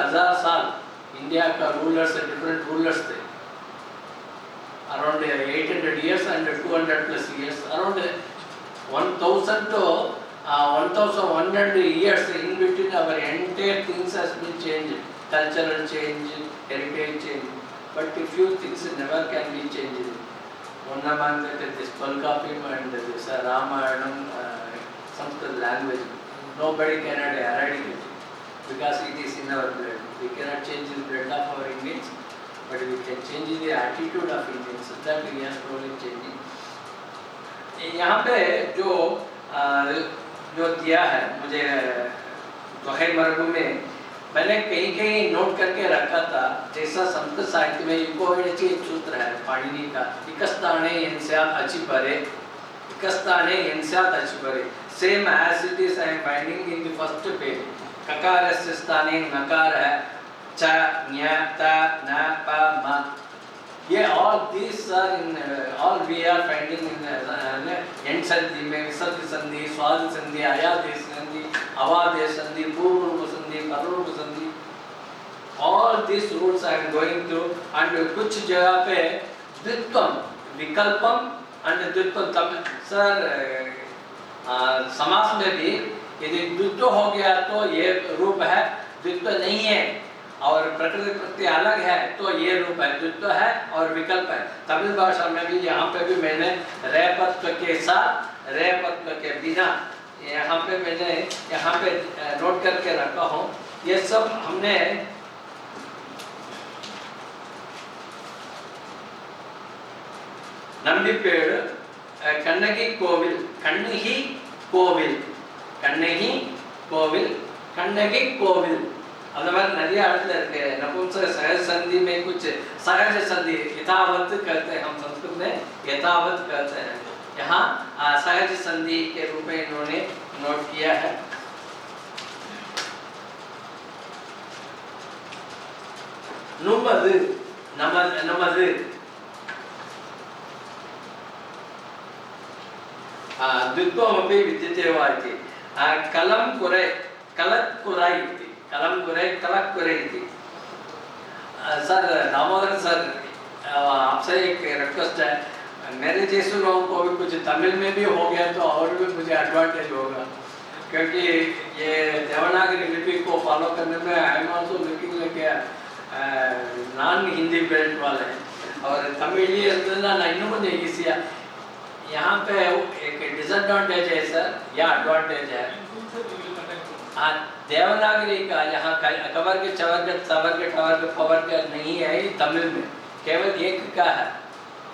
1000 साल इंडिया का rulers different rulers थे, around 800 years and 200 plus years, around 1000 to 1100 years in between. Our entire things has been changed, cultural change, heritage change, but a few things never can be changed. One among that is this Tolkapim and this Ramayana, Sanskrit language. Nobody cannot eradicate it because it is in our blood. We cannot change the blood of our Indians, but we can change the attitude of Indians. That we are slowly changing. यहाँ पे जो दिया है मुझे दोहे मरगु में, मैंने कहीं कहीं नोट करके रखा था, जैसा संस्कृत साहित्य में युगोवेची एक सूत्र है पाणिनि का, इकस्ताने यंस्यात् अचिपरे, इकस्ताने यंस्यात् अचिपरे, same as it is I am finding in the first page. ककारस्य स्थाने नकार है, च ञ त न प म, ये all these are in all we are finding in end संधि में विसर्ग संधि, स्वाद संधि, आयादेश संधि, अवादेश संधि, पूर्व रूप संधि, पररूप संधि. all these rules I am going through and कुछ जगह पे द्वित्वम, विकल्पम and द्वित्वम. तब सर समास में भी यदि द्वित्व हो गया तो ये रूप है, द्वित्व नहीं है और प्रकृति प्रत्यय अलग है तो ये रूप है, द्वित्व है और विकल्प है. तमिल भाषा में भी यहाँ पे भी मैंने रेपत्व के साथ, रेपत्व के बिना, यहाँ पे मैंने यहाँ पे नोट करके रखा हूँ. ये सब हमने नंदीपेड़, कन्नगी कोविल, कन्नगी कोविल, कन्नगी कोविल, कन्नगी कोविल, அந்த மாதிரி நிறைய இடத்துல இருக்கு. नपुंसक सहज संधि में कुछ सहज संधि यथावत कहते हैं, हम संस्कृत में यथावत कहते हैं. यहाँ सहज संधि के रूप में इन्होंने नोट किया है. नुमது, நமது, द्वित्वमपि विद्यते वा इति. कलं कुरे, कलत् कुरै इति, कलम कुरे, कलक कुरे इति. सर दामोदर सर, आपसे एक रिक्वेस्ट है, मेरे जैसे लोगों को भी कुछ तमिल में भी हो गया तो और भी मुझे एडवांटेज होगा, क्योंकि ये देवनागरी लिपि को फॉलो करने में I am also looking like non Hindi belt वाले हैं और तमिल ना इन्नू मुझे ईजिया. यहाँ पे एक डिसएडवांटेज है सर या एडवांटेज है. हाँ, देवनागरी का यहाँ कवर के चवर के तवर के टवर के पवर के नहीं है, ये तमिल में केवल एक का है.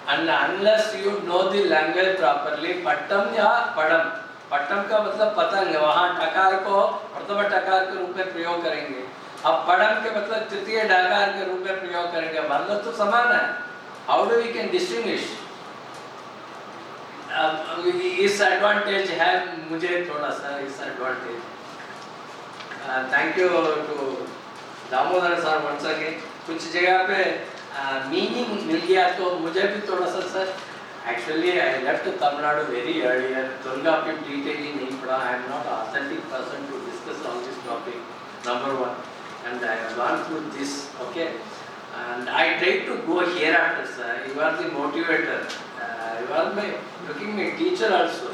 and unless you know the language properly, पट्टम या पड़म, पट्टम का मतलब पतंग, वहाँ टकार को प्रथम टकार के रूप में प्रयोग करेंगे, अब पड़म के मतलब तृतीय डकार के रूप में प्रयोग करेंगे, मतलब तो समान है. How do we can distinguish? इस एडवांटेज है मुझे थोड़ा सा, इस advantage. Thank you to Damodar sir once again. कुछ जगह पे मीनिंग मिल गया तो मुझे भी थोड़ा सा sir, actually I left Tamil Nadu very earlier, Tolkappiyam detailly नहीं पढ़ा. I am not authentic person to discuss on this topic, number one, and I have gone through this, okay, and I try to go here after sir. You are the motivator, you are my looking my teacher also,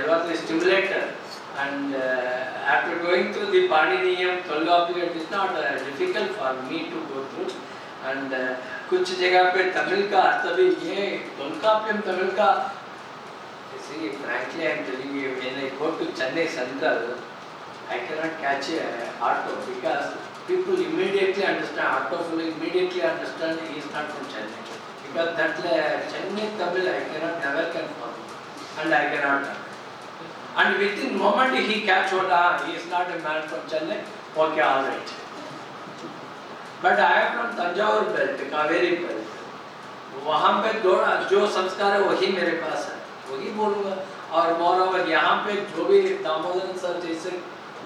you are the stimulator. And after going through the Paninian, Tolkappiyam, it is not difficult for me to go through. And कुछ जगह पे तमिल का अर्थ भी ये Tolkappiyam Tamil का, see frankly I am telling you, when I go to Chennai Central, I cannot catch a auto because people immediately understand, auto full immediately understand he is not from Chennai, because that Chennai Tamil I cannot never can follow and I cannot. And within moment he catch what, he is not a man from Chennai, okay, all right. But I am from Tanjore belt, Kaveri belt. वहाँ पे जो संस्कार है वही मेरे पास है, वही बोलूँगा. और मोरओवर यहाँ पे जो भी दामोदर सर जैसे,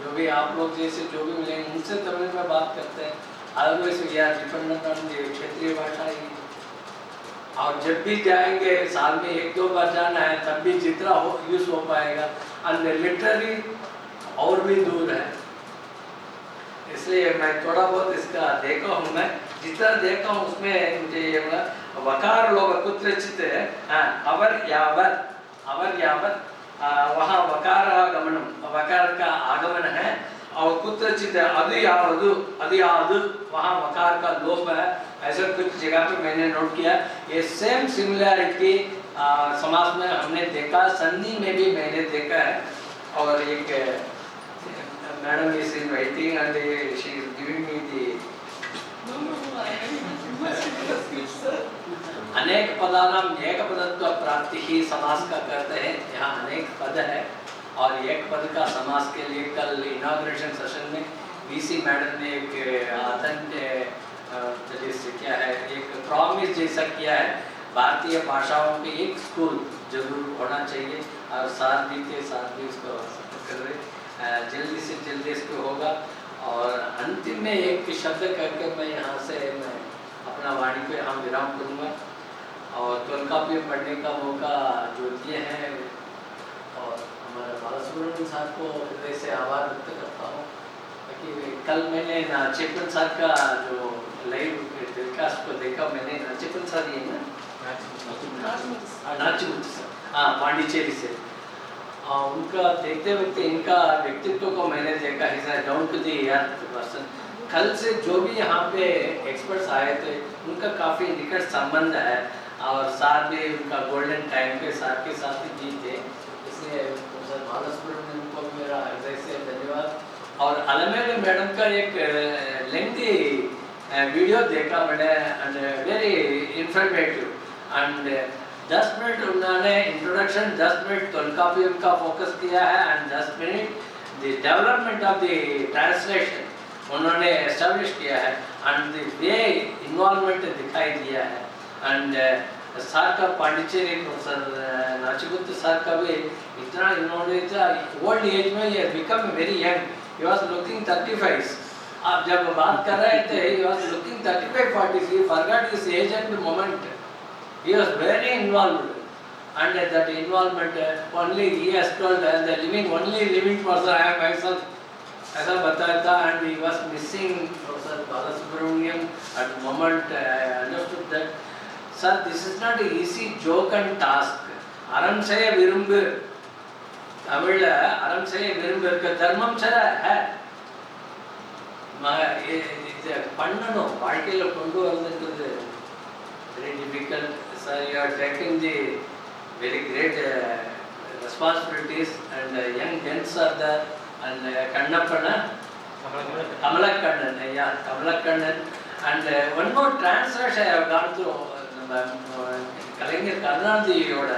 जो भी आप लोग जैसे जो भी मिलेंगे उनसे तमिल में बात करते हैं. Otherwise we are dependent on the क्षेत्रीय भाषा ही. और जब भी जाएंगे साल में एक दो बार जाना है, तब भी जितना हो यूज हो पाएगा. और लिटरली और भी दूर है. इसलिए मैं थोड़ा बहुत इसका देखा हूँ, मैं जितना देखा हूँ उसमें मुझे ये बोला वकार लोग कुत्रचित अवर यावत वहाँ वकार आगमनम, वकार का आगमन है, और कुत्रचित अदु वहाँ वकार का लोप है। ऐसा कुछ जगह पे मैंने नोट किया। ये सेम सिमिलैरिटी समास में हमने देखा, संधि में भी मैंने देखा है। और एक madam is in waiting and she is giving me the अनेक पदानाम एक पदत्व प्राप्ति ही समास का करते हैं। यहाँ अनेक पद है और एक पद का समास के लिए कल इनॉग्रेशन सेशन में बीसी मैडम ने एक क्या है, एक प्रॉमिस जैसा किया है, भारतीय भाषाओं के एक स्कूल जरूर होना चाहिए, और साथ भी उसको कर रहे जल्दी से जल्दी इसको होगा। और अंतिम में एक शब्द करके मैं यहाँ से मैं अपना वाणी पे हम विराम करूँगा, और त्वलकाव्य पढ़ने का मौका जो दिए हैं, और हमारे बालासुब्रमण्यम साहब को हृदय से आभार व्यक्त करता हूँ। ताकि कल मैंने नाचेपन साहब का जो लाइव टेलीकास्ट को देखा, मैंने नाचेपन साहब ये ना नाचमुत हाँ पांडिचेरी से, उनका देखते वक्त इनका व्यक्तित्व को मैंने देखा है down to the earth person. कल से जो भी यहाँ पे एक्सपर्ट्स आए थे उनका काफ़ी निकट संबंध है, और साथ में उनका गोल्डन टाइम के साथ ही जी थे। इसलिए प्रोफेसर बालासुब्रमण्यम को मेरा हृदय से धन्यवाद। और अलमेल मैडम का एक लेंथी वीडियो देखा मैंने, and very informative, and 10 minute उन्होंने इंट्रोडक्शन, 10 मिनट त्वलकाव्य का फोकस किया है, and 10 minute the development of the translation उन्होंने एस्टेब्लिश किया है, एंड द वे इन्वॉल्वमेंट दिखाई दिया है। एंड सर का पांडिचेरी प्रोफेसर नाचमुत सर का भी इतना इन्होंने ओल्ड एज में ये become very young, he was looking 35। आप जब बात कर रहे थे he was looking 35-40, he forgot his age end moment. He was very involved, and that involvement only he has told as the living person I am myself, ऐसा बताया था, and he was missing Professor Balasubramaniam at the moment. I understood that, sir, this is not an easy joke and task. அறம் செய்ய விரும்பு, தமிழ்ல அறம் செய்ய விரும்பு இருக்க தர்மம் சர है, இது பண்ணணும், வாழ்க்கையில கொண்டு வரதுன்றது very difficult. Sir, you are taking the very great responsibilities, and young gents are there, and Kannappana, Kamalakannan, yeah, Kamalakannan, and one more translation I have gone through. கலைஞர் கருணாநிதியோட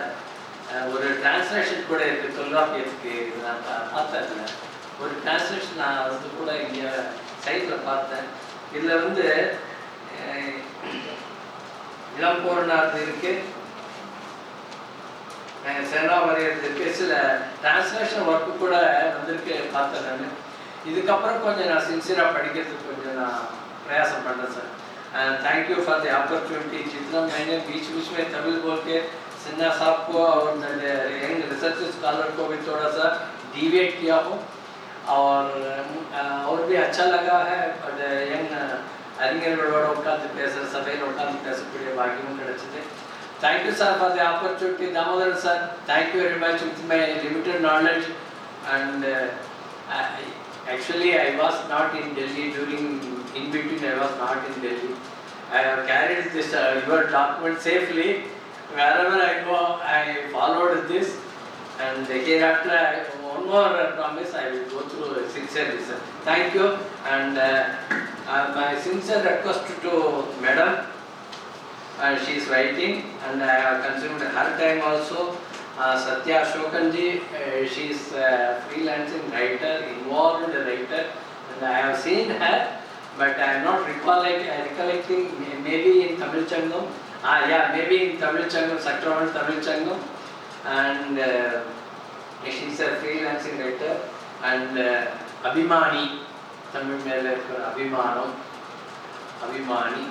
ஒரு டிரான்ஸ்லேஷன் கூட இருக்கு தொல்காப்பியத்துக்கு, நான் பார்த்தேன். ஒரு டிரான்ஸ்லேஷன் நான் வந்து கூட இங்கே சைட்டில் பார்த்தேன். இதில் வந்து இளம்பூர்ணார்த்து இருக்கு, சேனாவரியர் இருக்கு, சில டிரான்ஸ்லேஷன் ஒர்க்கு கூட வந்திருக்கு பார்த்தேன் நான். இதுக்கப்புறம் கொஞ்சம் நான் சின்சியராக படிக்கிறதுக்கு கொஞ்சம் நான் प्रयास पढ़ना sir. Thank you for the opportunity. जितना मैंने बीच में तमिल बोल के सिन्हा साहब को और यंग रिसर्च स्कॉलर को भी थोड़ा सा डिवेट किया हो, और भी अच्छा लगा है। यंग அறிஞர்களோட உட்கார்ந்து பேசுகிற சபையில் உட்கார்ந்து பேசக்கூடிய பாக்கியமும் கிடைச்சது. Thank you sir for the opportunity. Damodaran sir, thank you very much. With my limited knowledge, and actually I was not in Delhi during in between. I was not in Delhi. I have carried this your document safely wherever I go. I followed this, and hereafter one more promise I will go through sincerely, sir. Thank you, and my sincere request to madam, she is writing, and I have consumed her time also. Satya Shokanji, she is a freelancing writer, involved writer, and I have seen her, but I am not recollecting, maybe in Tamil Changam. Yeah, maybe in Tamil Changam, Sakravan Tamil Changam, and she is a freelancing writer, and Abhimani, Tamil में अभिमानम, अभिमानी,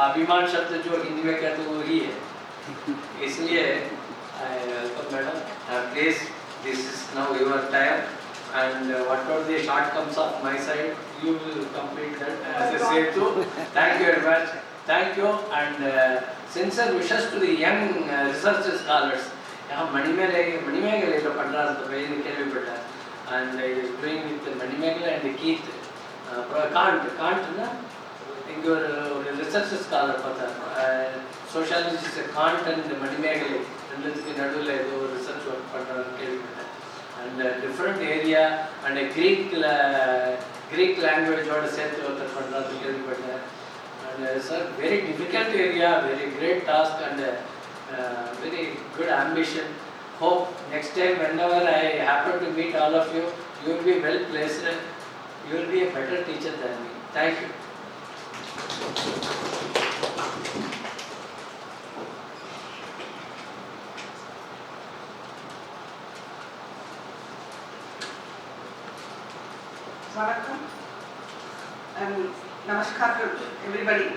अभिमान शब्द जो हिंदी में कहते हैं वो ही है, इसलिए madam please, this is now your time, and what are the shortcomings of my side, you will complete that as a Setu. Thank you very much. Thank you and sincere wishes to the young research scholars. यहाँ मणिमेगले का पढ़ रहा था मैं निकल भी पढ़ा and he is doing with Manimegla and Keith Kant ना एक research scholar पता sociologist से Kant and Manimegla ரெண்டுத்துக்கு के नडुले दो research work पढ़ रहा निकल भी पढ़ा and different area and a Greek language और சேர்த்து होता पढ़ रहा निकल भी पढ़ा and sir very difficult area, very great task and very good ambition. Hope next time whenever I happen to meet all of you, you will be well placed. You will be a better teacher than me. Thank you. Welcome and namaskar to everybody.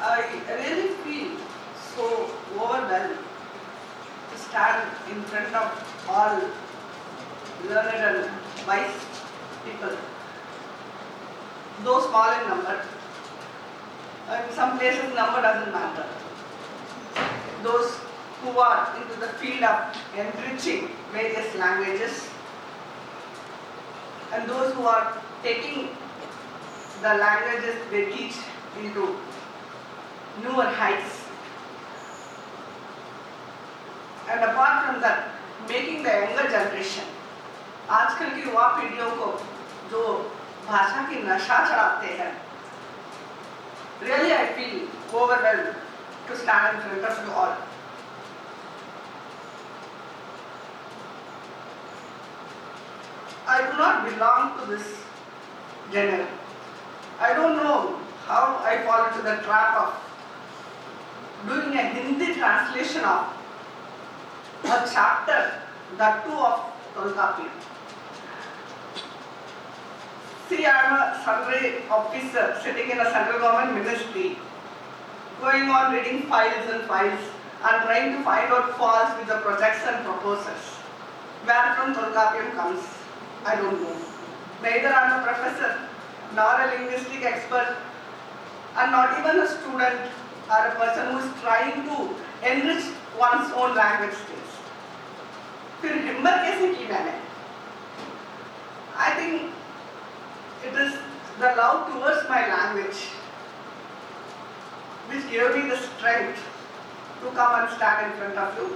I really feel so overwhelmed to stand in front of all learned and wise people, though small in number. In some places number doesn't matter. Those who are into the field of enriching various languages and those who are taking the languages they teach into newer heights. And apart from that, making the younger generation, आजकल की युवा पीढ़ियों को जो भाषा की नशा चढ़ाते हैं, really I feel overwhelmed to stand in front of you all. I do not belong to this genre. I don't know how I fall into the trap of doing a Hindi translation of a chapter, that too of Tolkappiyam. See, I am a salary officer sitting in a central government ministry, going on reading files and files and trying to find out faults with the projects and proposals. Where from Tolkappiyam comes, I don't know. Neither I am a professor, nor a linguistic expert, and not even a student or a person who is trying to enrich one's own language skills. फिर हिम्मत कैसे की मैंने? I think it is the love towards my language which gave me the strength to come and stand in front of you.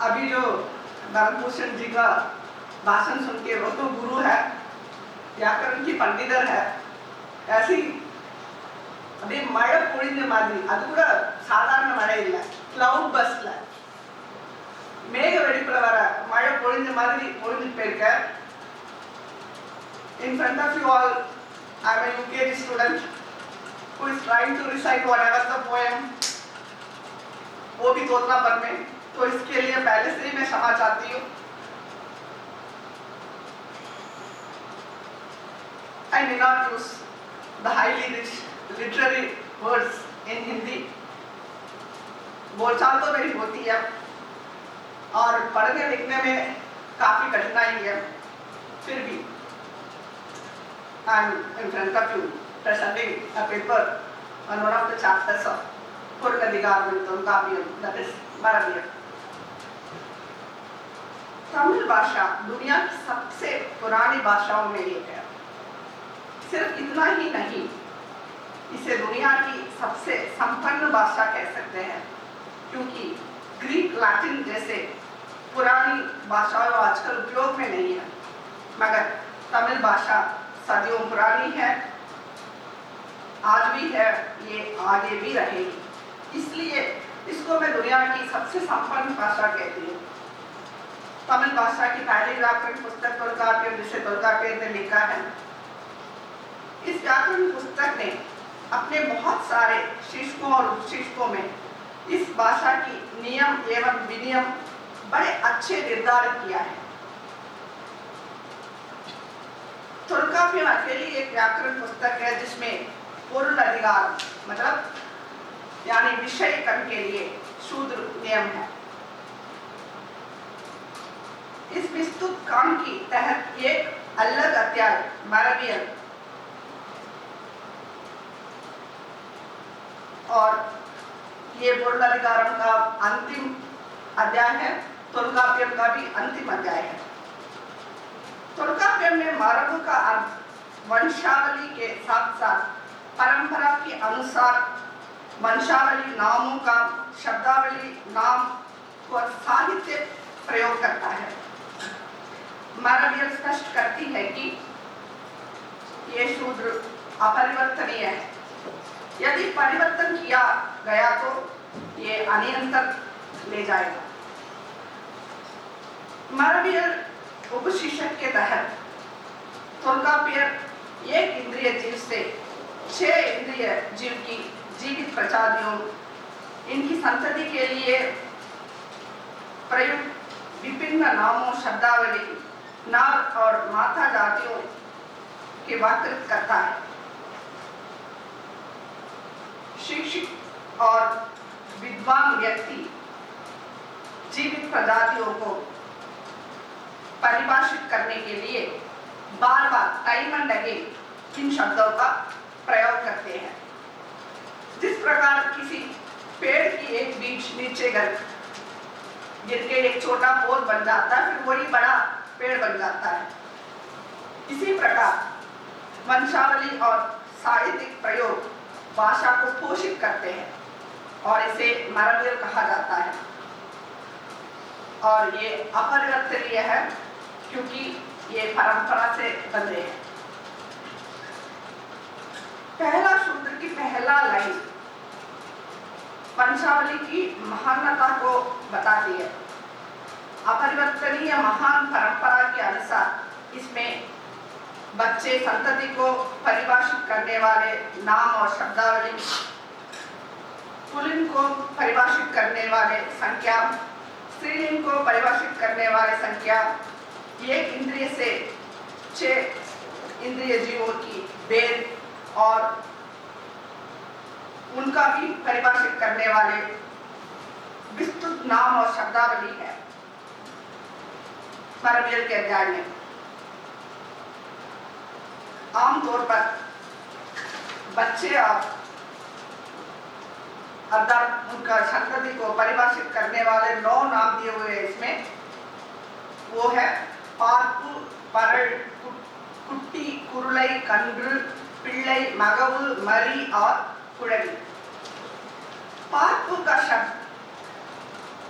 अभी जो भरतभूषण जी का भाषण सुन के वो तो गुरु है, व्याकरण की पंडितर है, ऐसी अभी मഴ പൊഴിഞ്ഞ മാതിരി അത് കൂടെ സാധാരണ മഴയില്ല, ക്ലൗഡ് ബസ്ല மேக வெடிப்புல வர மழை பொழிஞ்ச மாதிரி பொழிஞ்சிட்டு போயிருக்க. In front of you all, I am a UKG student who is trying to recite whatever the poem, वो भी तोतलापन में, तो इसके लिए पहले से ही मैं क्षमा चाहती हूँ. I may not use the highly rich literary words in Hindi. बोलचाल तो मेरी होती है और पढ़ने लिखने में काफी कठिनाई है, फिर भी I am in front of you presenting a paper on one of the chapters of Purnadigar Tolkappiyam, that is Marathi. Tamil भाषा दुनिया की सबसे पुरानी भाषाओं में एक है. सिर्फ इतना ही नहीं, इसे दुनिया की सबसे संपन्न भाषा कह सकते हैं, क्योंकि ग्रीक लैटिन जैसे पुरानी भाषाएं आजकल उपयोग में नहीं है, मगर तमिल भाषा सदियों पुरानी है, आज भी है, ये आगे भी रहेगी. इसलिए इसको मैं दुनिया की सबसे संपन्न भाषा कहती हूँ. तमिल भाषा की पहली व्याकरण पुस्तक तोल्काप्पियम, जिसे तोल्काप्पियम ने लिखा है, इस व्याकरण पुस्तक ने अपने बहुत सारे शीर्षकों और उपशीर्षकों में इस भाषा की नियम एवं विनियम बड़े अच्छे निर्धारित किया है. तोल्काप्पियम अकेली एक व्याकरण पुस्तक है जिसमें पूर्ण अधिकार मतलब यानी विषय कण के लिए शूद्र नियम है. इस विस्तृत काम की तहत एक अलग अध्याय मारवियल और ये बोल्लालिकारम का अंतिम अध्याय है, तोल्काप्पियम का भी अंतिम अध्याय है। तोल्काप्पियम में मारवु का अर्थ वंशावली के साथ साथ परंपरा के अनुसार वंशावली नामों का शब्दावली नाम और साहित्य प्रयोग करता है। मारवियल स्पष्ट करती है कि ये शूद्र अपरिवर्तनीय है, यदि परिवर्तन किया गया तो ये अनियंत्रित ले जाएगा। मारवियल उपशीर्षक के तहत तोल्काप्पियर एक इंद्रिय जीव से 6 इंद्रिय जीव की जीवित प्रजातियों, इनकी संतति के लिए प्रयुक्त विभिन्न नामों शब्दावली नर और मादा जातियों के वर्णित करता है। शिक्षित और विद्वान व्यक्ति जीवित प्रजातियों को परिभाषित करने के लिए बार बार टाइम एंड अगेन इन शब्दों का प्रयोग करते हैं। जिस प्रकार किसी पेड़ की एक बीज नीचे गिर के एक छोटा पौधा बन जाता है, फिर वही बड़ा पेड़ बन जाता है, इसी प्रकार वंशावली और साहित्यिक प्रयोग भाषा को पोषित करते हैं और इसे मारवियल कहा जाता है। और ये अपरिवर्तनीय है क्योंकि ये परंपरा से बंधे हैं। पहला शूद्र की पहला लाइन वंशावली की महानता को बताती है। अपरिवर्तनीय महान परंपरा के अनुसार इसमें बच्चे संतति को परिभाषित करने वाले नाम और शब्दावली, पुल्लिंग को परिभाषित करने वाले संख्या, स्त्रीलिंग को परिभाषित करने वाले संख्या, एक इंद्रिय से 6 इंद्रिय जीवों की भेद और उनका भी परिभाषित करने वाले विस्तृत नाम और शब्दावली है मारवियल के अध्याय में। आमतौर पर बच्चे और अर्थात उनका संतति को परिभाषित करने वाले 9 नाम दिए हुए हैं इसमें। वो है पार्पु, परल, कुट्टी, कुरुलाई, कंड्र, पिल्लाई, मगवु, मरी और कुड़ली। पार्पु का शब्द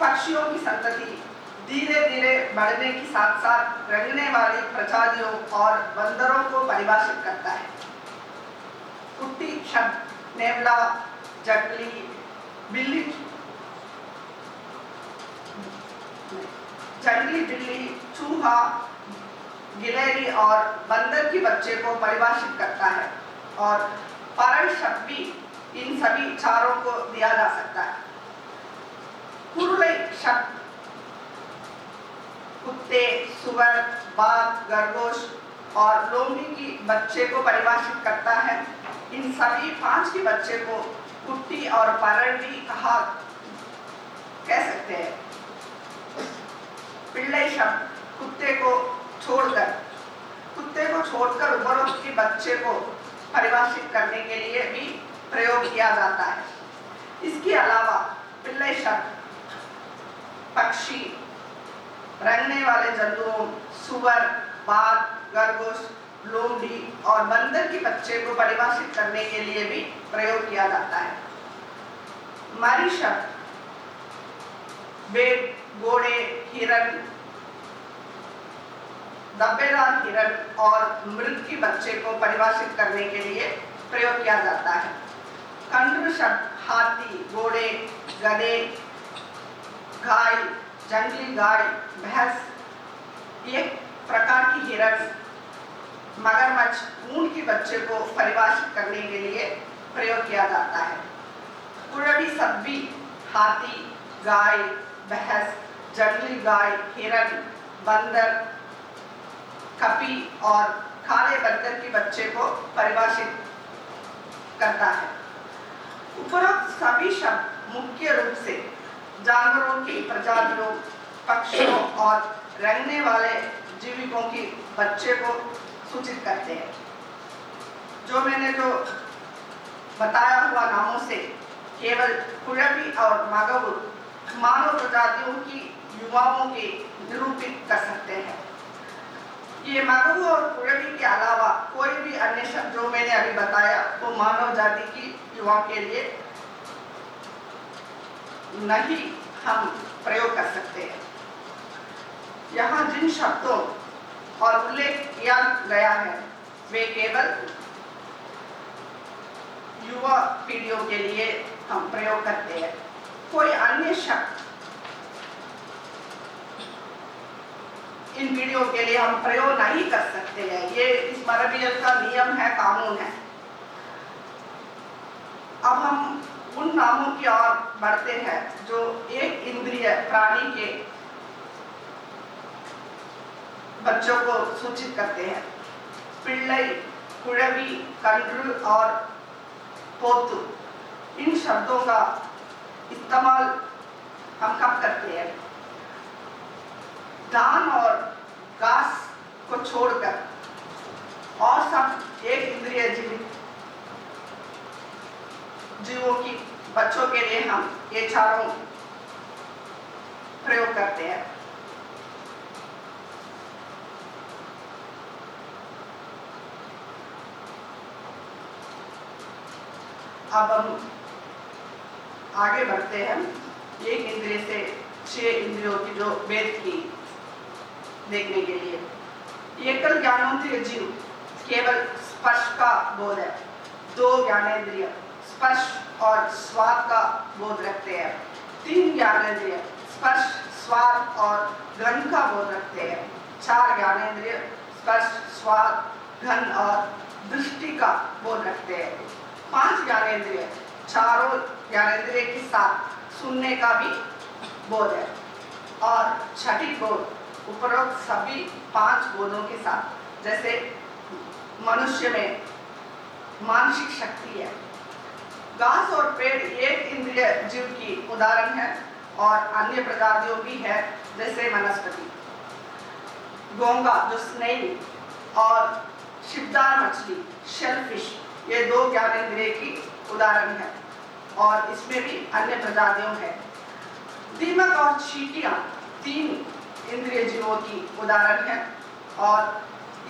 पक्षियों की संतति धीरे धीरे बढ़ने के साथ साथ रंगने वाली प्रजातियों और बंदरों को परिभाषित करता है। कुट्टी शब्द नेवला, जंगली बिल्ली, चूहा, गिलहरी और बंदर के बच्चे को परिभाषित करता है। और परल शब्द भी इन सभी चारों को दिया जा सकता है। कुरुलाई शब्द कुत्ते, सुअर, बाघ, खरगोश और लोमड़ी की बच्चे को परिभाषित करता है। इन सभी 5 के बच्चे को कुट्टी और परल भी कह सकते हैं। पिल्लाई शब्द कुत्ते को छोड़कर उपरोक्त के बच्चे को परिभाषित करने के लिए भी प्रयोग किया जाता है। इसके अलावा पिल्लाई शब्द पक्षी, रंगने वाले जंतुओं, सुअर, बाघ, खरगोश, लोमड़ी और बंदर के बच्चे को परिभाषित करने के लिए भी प्रयोग किया जाता है। मरी शब्द भेड़, घोड़े, हिरण, धब्बेदार हिरण और मृग के बच्चे को परिभाषित करने के लिए प्रयोग किया जाता है। कंड्र शब्द हाथी, घोड़े, गधे, गाय, जंगली गाय, भैंस, एक प्रकार की हिरण, मगरमच्छ, ऊंट के बच्चे को परिभाषित करने के लिए प्रयोग किया जाता है। कुड़ली शब्द भी हाथी, गाय, भैंस, जंगली गाय, हिरण, बंदर, कपी और काले बंदर के बच्चे को परिभाषित करता है। उपरोक्त सभी शब्द मुख्य रूप से जानवरों की प्रजातियों, पक्षियों और रेंगने वाले जीविकों की बच्चे को सूचित करते हैं। जो मैंने जो बताया हुआ नामों से केवल कुळवी और मागवु मानव प्रजातियों की युवाओं के निरूपित कर सकते हैं। ये मागवु और कुळवी के अलावा कोई भी अन्य शब्द जो मैंने अभी बताया वो मानव जाति की युवा के लिए नहीं हम प्रयोग कर सकते हैं। यहाँ जिन शब्दों और उल्लेख किया गया है वे केवल युवा पीढ़ियों के लिए हम प्रयोग करते हैं। कोई अन्य शब्द इन पीढ़ियों के लिए हम प्रयोग नहीं कर सकते हैं। ये इस मरबियत का नियम है, कानून है। अब हम उन नामों की ओर बढ़ते हैं जो एक इंद्रिय प्राणी के बच्चों को सूचित करते हैं। पिल्लई, कुळवी, कंड्रू और पोतु इन शब्दों का इस्तेमाल हम कब करते हैं? धान और घास को छोड़कर और सब एक इंद्रिय जीवों की बच्चों के लिए हम ये चारों प्रयोग करते हैं। अब हम आगे बढ़ते हैं एक इंद्रिय से 6 इंद्रियों की जो भेद की देखने के लिए। एकल ज्ञानेंद्रिय जीव केवल स्पर्श का बोध है। 2 ज्ञानेंद्रिय स्पर्श और स्वाद का बोध रखते हैं। 3 ज्ञानेंद्रिय स्पर्श, स्वाद और गंध का बोध रखते हैं। 4 ज्ञानेंद्रिय स्पर्श, स्वाद, गंध और दृष्टि का बोध रखते हैं। 5 ज्ञानेंद्रिय चारों ज्ञानेंद्रिय के साथ सुनने का भी बोध है। और छठी बोध उपरोक्त सभी 5 बोधों के साथ, जैसे मनुष्य में मानसिक शक्ति है। घास और पेड़ एक इंद्रिय जीव की उदाहरण है और अन्य प्रजातियों भी है, जैसे वनस्पति। घोंगा जो स्नेल और शिवदार मछली शेलफिश ये 2 ज्ञानेंद्रिय की उदाहरण है और इसमें भी अन्य प्रजातियों है। दीमक और चींटियां 3 इंद्रिय जीवों की उदाहरण है और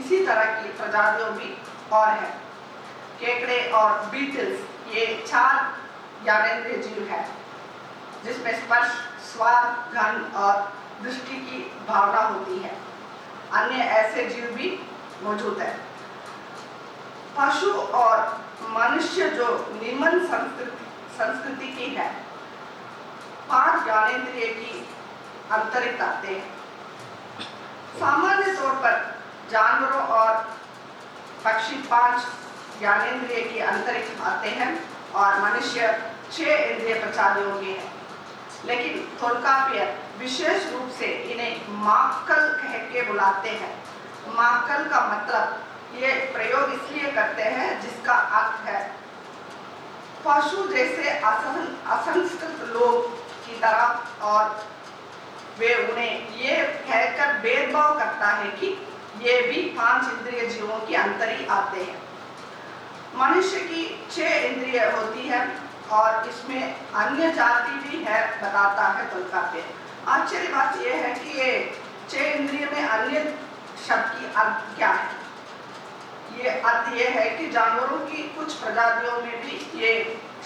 इसी तरह की प्रजातियों भी और है। केकड़े और बीटल्स ये 4 ज्ञानेंद्रिय जीव है जिसमें स्पर्श, स्वाद, गंध और दृष्टि की भावना होती है। अन्य ऐसे जीव भी मौजूद है। पशु और मनुष्य जो निम्न संस्कृति की है 5 ज्ञानेंद्रिय की अंतरिक्त आते हैं। सामान्य तौर पर जानवरों और पक्षी 5 ज्ञानेंद्रिय की अंतरिक्त आते हैं और मनुष्य 6 इंद्रिय प्रजातियों के हैं। लेकिन तोल्काप्पियर विशेष रूप से इन्हें माक्कल कह के बुलाते हैं। माक्कल का मतलब ये प्रयोग इसलिए करते हैं जिसका अर्थ है पशु जैसे असंस्कृत लोग की तरह, और वे उन्हें ये कहकर भेदभाव करता है कि ये भी 5 इंद्रिय जीवों की अंतरी आते हैं। मनुष्य की 6 इंद्रिय होती है और इसमें अन्य जाति भी है, बताता है तोल्काप्पियर। आश्चर्य बात यह है कि ये 6 इंद्रिय में अन्य शब्द की अर्थ क्या है? ये अर्थ ये है कि जानवरों की कुछ प्रजातियों में भी ये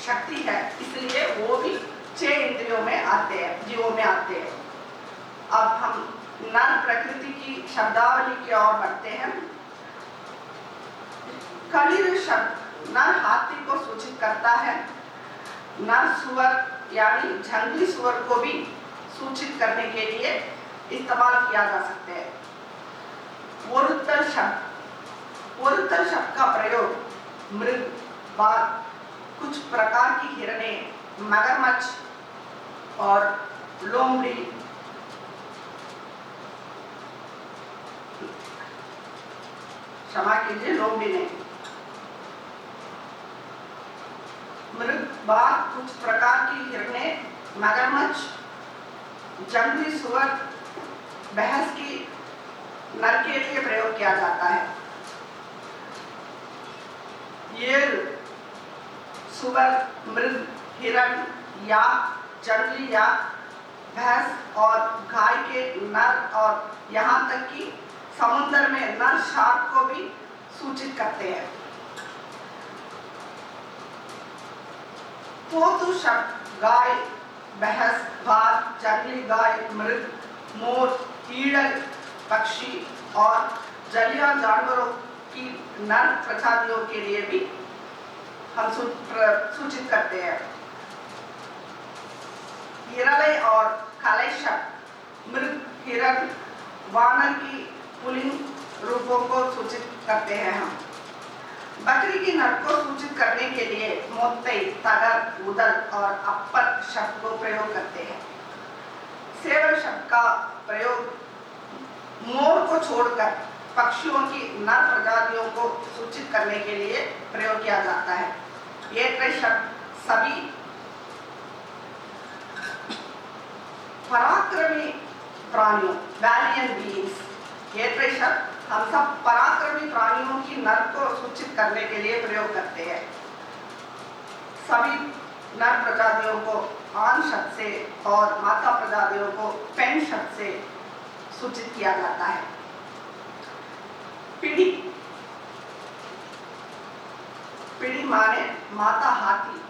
शक्ति है, इसलिए वो भी 6 इंद्रियों में आते हैं, जीवों में आते हैं। अब हम नर प्रकृति की शब्दावली की ओर बढ़ते हैं। कलिर शब्द नर हाथी को सूचित करता है। नर सुअर यानी जंगली सुअर को भी सूचित करने के लिए इस्तेमाल किया जा सकता है। वरुत्तर शब्द का प्रयोग मृग, बाघ, कुछ प्रकार की हिरनें, मगरमच्छ और लोमड़ी, क्षमा कीजिए लोमड़ी नहीं, मृग, बाघ, कुछ प्रकार की हिरनें, मगरमच्छ, जंगली सुअर, बहस की नर के लिए प्रयोग किया जाता है। ये सुअर, मृग, हिरण या जंगली या भैंस और गाय के नर और यहाँ तक कि समुद्र में नर शार्क को भी सूचित करते हैं। पोतु शब्द गाय, भैंस, बाघ, जंगली गाय, मृग, मोर, ईडल, पक्षी और जलीय जानवरों की नर प्रजातियों के लिए भी हम सूचित करते हैं। हिरले और काले शब्द मृग, हिरण, वानर की पुल्लिंग रूपों को सूचित करते हैं हम। बकरी की नर को सूचित करने के लिए मोत्ते, तगर, उदल और अप्पर शब्द को प्रयोग करते हैं। सेवल शब्द का प्रयोग मोर को छोड़कर पक्षियों की नर प्रजातियों को सूचित करने के लिए प्रयोग किया जाता है। ये कई शब्द सभी पराक्रमी प्राणियों, वैलियंट बीइंग्स, ये कई शब्द हम सब पराक्रमी प्राणियों की नर को सूचित करने के लिए प्रयोग करते हैं। सभी नर प्रजातियों को आन शब्द से और माता प्रजातियों को पेन शब्द से सूचित किया जाता है। पीढ़ी, पीढ़ी माने माता हाथी,